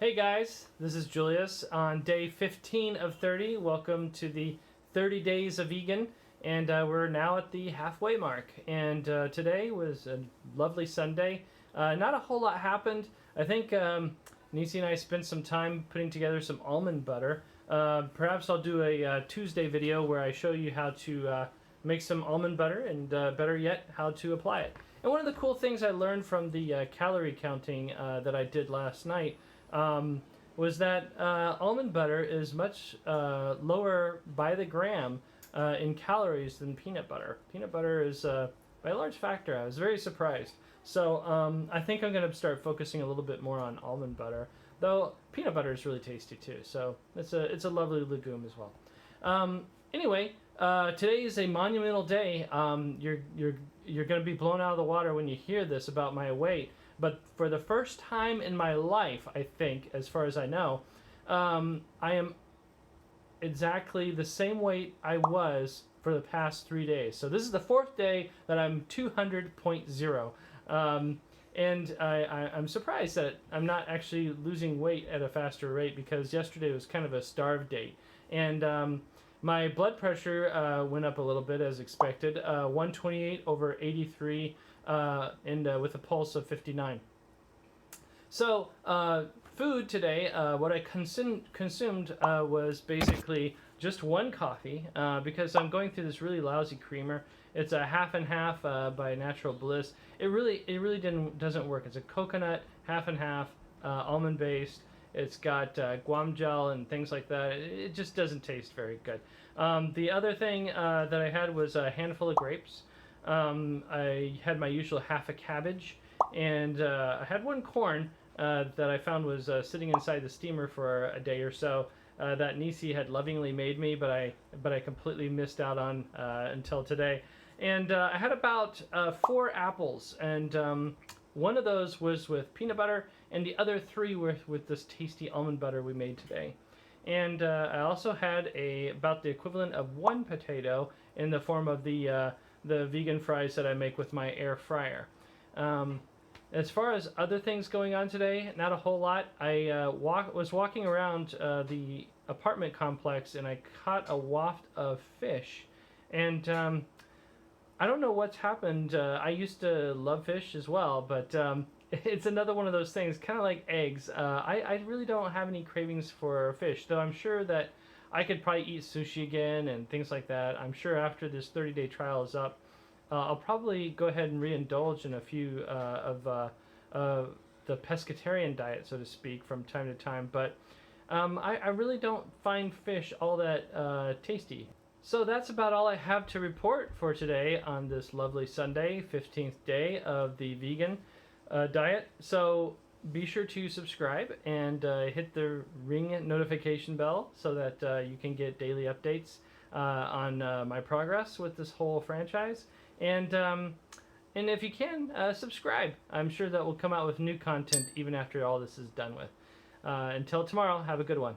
Hey guys, this is Julius on day 15 of 30. Welcome to the 30 days of vegan, and we're now at the halfway mark. And today was a lovely Sunday. Not a whole lot happened. I think Nisi and I spent some time putting together some almond butter. Perhaps I'll do a Tuesday video where I show you how to make some almond butter, and better yet, how to apply it. And one of the cool things I learned from the calorie counting that I did last night was that almond butter is much lower by the gram in calories than peanut butter. Peanut butter is by a large factor. I was very surprised. So I think I'm going to start focusing a little bit more on almond butter, though peanut butter is really tasty too. So it's a lovely legume as well. Anyway, today is a monumental day. You're going to be blown out of the water when you hear this about my weight. But for the first time in my life, I think, as far as I know, I am exactly the same weight I was for the past 3 days. So this is the fourth day that I'm 200.0. And I'm surprised that I'm not actually losing weight at a faster rate, because yesterday was kind of a starve date. And my blood pressure went up a little bit as expected, 128 over 83, and with a pulse of 59. So food today, what I consumed was basically just one coffee, because I'm going through this really lousy creamer. It's a half and half by Natural Bliss. It really doesn't work. It's a coconut half and half, almond based. It's got guam gel and things like that. It just doesn't taste very good. The other thing that I had was a handful of grapes. I had my usual half a cabbage, and I had one corn that I found was sitting inside the steamer for a day or so, that Nisi had lovingly made me, but I completely missed out on until today. And I had about 4 apples, and one of those was with peanut butter, and the other 3 were with this tasty almond butter we made today. And I also had about the equivalent of 1 potato in the form of the vegan fries that I make with my air fryer. As far as other things going on today, not a whole lot. I was walking around the apartment complex, and I caught a waft of fish. And I don't know what's happened. I used to love fish as well, but it's another one of those things, kind of like eggs. I really don't have any cravings for fish, though I'm sure that I could probably eat sushi again and things like that. I'm sure after this 30-day trial is up, I'll probably go ahead and reindulge in a few of the pescatarian diet, so to speak, from time to time. But I really don't find fish all that tasty. So that's about all I have to report for today on this lovely Sunday, 15th day of the vegan diet. So be sure to subscribe and hit the ring notification bell so that you can get daily updates on my progress with this whole franchise. And if you can, subscribe. I'm sure that we'll come out with new content even after all this is done with. Until tomorrow, have a good one.